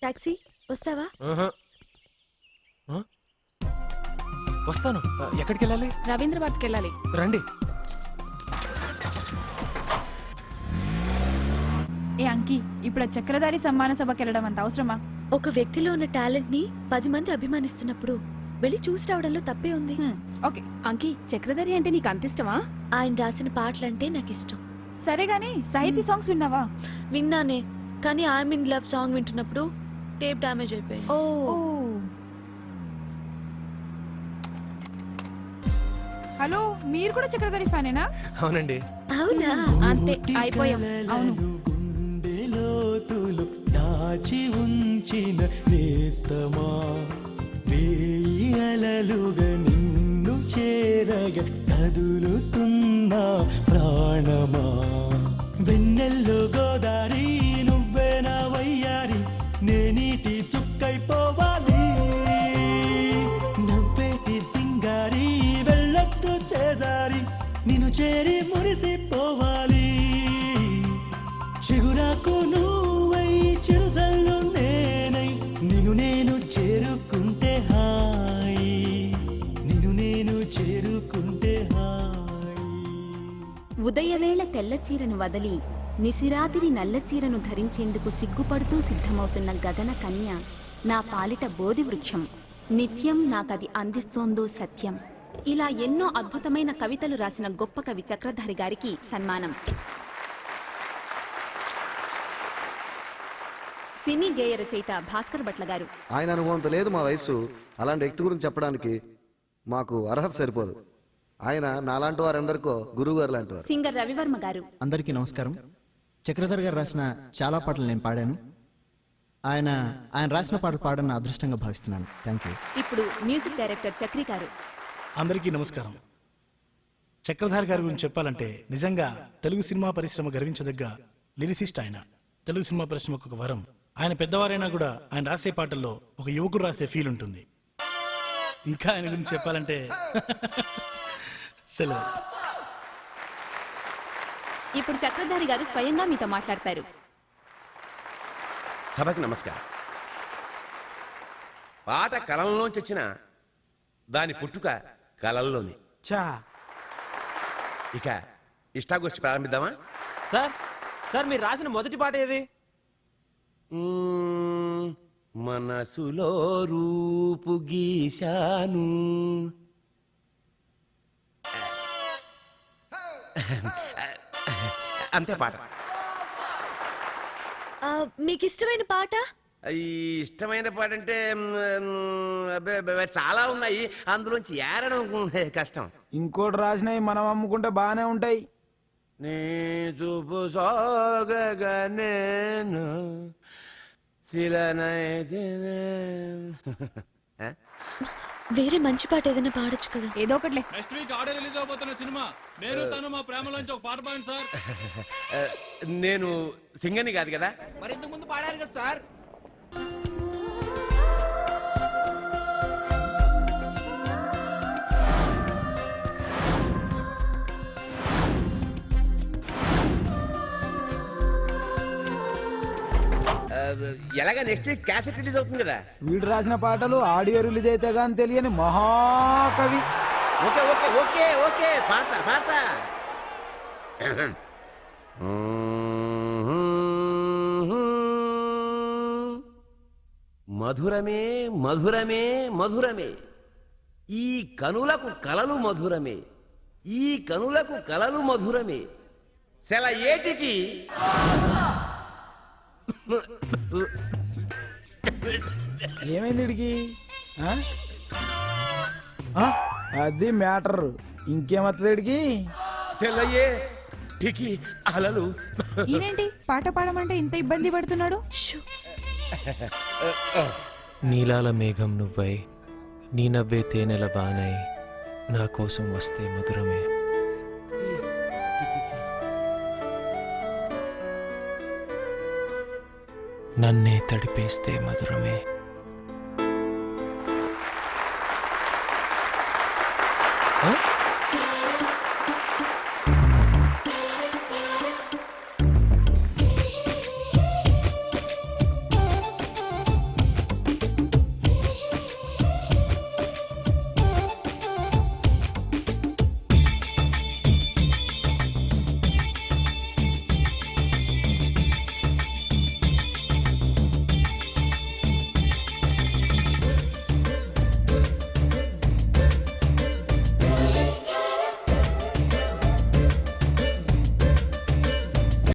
Taxi వస్తావా? వస్తాను. ఎక్కడికి వెళ్ళాలి? రవీంద్రబాద్కి వెళ్ళాలి. రండి. ఏ అంకి, ఇప్పుడు చక్రధారి సమ్మాన సభకి వెళ్ళడం అంత అవసరమా? ఒక వ్యక్తిలో ఉన్న టాలెంట్ ని 10 మంది అభిమానిస్తున్నప్పుడు వెళ్ళి చూసి రావడంలో తప్పే ఉంది. ఓకే అంకి, చక్రధారి అంటే నీకు అంత ఇష్టమా? ఆయన రాసిన పాటలంటే నాకు ఇష్టం. సరే గాని సాహితీ సాంగ్స్ విన్నావా? విన్నానే, కానీ ఐఎమ్ ఇన్ లవ్ సాంగ్ వింటున్నప్పుడు టేప్ డ్యామేజ్ అయిపోయింది. హలో, మీరు కూడా చక్రధారి ఫ్యానేనా? అవునండి. అవునా? అంతే, అయిపోయాం. అవును. దాచి ఉంచిన నేస్తమా, వేయలలుగా నిన్ను చేరగ కదులుతున్న ప్రాణమా, వెన్నెల్లో గోదారి నువ్వే నా వయ్యారి, నేనీటి చుక్కైపోవాలి, నవ్వేటి సింగారి వెళ్ళొద్దు చేజారి, నిన్ను చేరి మురిసిపోవాలి, చిగురాకు నువ్వై చిరుజల్లు నేనై, నిన్ను నేను చేరుకుంటే హాయి, నిన్ను నేను చేరుకుంటే హాయి. ఉదయవేళ తెల్ల చీరను వదలి నిశిరాతిరి నల్ల చీరను ధరించేందుకు సిగ్గుపడుతూ సిద్ధమవుతున్న గగన కన్య నా పాలిట బోధి వృక్షం, నిత్యం నాకది అందిస్తోందో సత్యం. ఇలా ఎన్నో అద్భుతమైన కవితలు రాసిన గొప్ప కవి చక్రధారి గారికి సన్మానం. సినీ గేయ రచయిత భాస్కర్ భట్ల గారు. ఆయన అనుభవంతో లేదు మా వయస్సు, అలాంటి వ్యక్తి గురించి చెప్పడానికి మాకు అర్హత సరిపోదు. ఆయన నాలాంటి వారందరికో గురువు గారు లాంటి వారు. సింగర్ రవివర్మ గారు. అందరికీ నమస్కారం. చక్రధర్ గారు రాసిన చాలా పాటలు నేను పాడాను. ఆయన రాసిన పాటలు పాడన్న అదృష్టంగా భావిస్తున్నాను. Thank you. ఇప్పుడు మ్యూజిక్ డైరెక్టర్ చక్రి గారు. అందరికీ నమస్కారం. చక్రధారి గారి గురించి చెప్పాలంటే నిజంగా తెలుగు సినిమా పరిశ్రమ గర్వించదగ్గ లిరిసిస్ట్ ఆయన. తెలుగు సినిమా పరిశ్రమకు ఒక వరం. ఆయన పెద్దవారైనా కూడా ఆయన రాసే పాటల్లో ఒక యువకుడు రాసే ఫీల్ ఉంటుంది. ఇంకా ఆయన గురించి చెప్పాలంటే సెలవు. ఇప్పుడు చక్రధారి గారు స్వయంగా మీతో మాట్లాడతారు. సభకి నమస్కారం. పాట కలంలోంచి వచ్చిన దాని పుట్టుక కలల్లోని. ఇక ఇష్టాగోష్ఠి ప్రారంభిద్దామా? సార్ మీరు రాసిన మొదటి పాట ఏది? మనసులో రూపు గీశాను, అంతే పాట. మీకు ఇష్టమైన పాట? ఇష్టమైన పాట అంటే చాలా ఉన్నాయి, అందులోంచి ఏరడం కష్టం. ఇంకోటి రాసినవి మనం అమ్ముకుంటే బానే ఉంటాయి. నీ చూపు సోగగనేను వేరే మంచి పాట ఏదైనా పాడొచ్చు కదా? ఏదో ఒకటిలే. నెక్స్ట్ వీక్ ఆడియో రిలీజ్ అవబోతున్న సినిమా నేను తను మా ప్రేమలోంచి ఒక పాట పాడండి సార్. నేను సింగర్ని కాదు కదా. మరి ఇంతకు ముందు పాడారు కదా సార్. ఎలాగా నెక్స్ట్ వీక్ క్యాసెట్ రిలీజ్ అవుతుంది కదా. వీడు రాసిన పాటలు ఆడియో రిలీజ్ అయితే గాని తెలియని మహాకవి. ఓకే ఓకే ఓకే ఓకే పాడతా పాడతా. మధురమే మధురమే మధురమే, ఈ కనులకు కలలు మధురమే, ఈ కనులకు కలలు మధురమే, సెల ఏటికి ఏమైంది వీడికి? అది మ్యాటర్. ఇంకేమవుతుంది వీడికి? సెలయే టికి అలలు. ఈయనేంటి పాట పాడమంటే ఇంత ఇబ్బంది పడుతున్నాడు? నీలాల మేఘం నువ్వై, నీ నవ్వే తేనెల బానై, నా కోసం వస్తే మధురమే. నన్నే తడిపేస్తే మధురమే.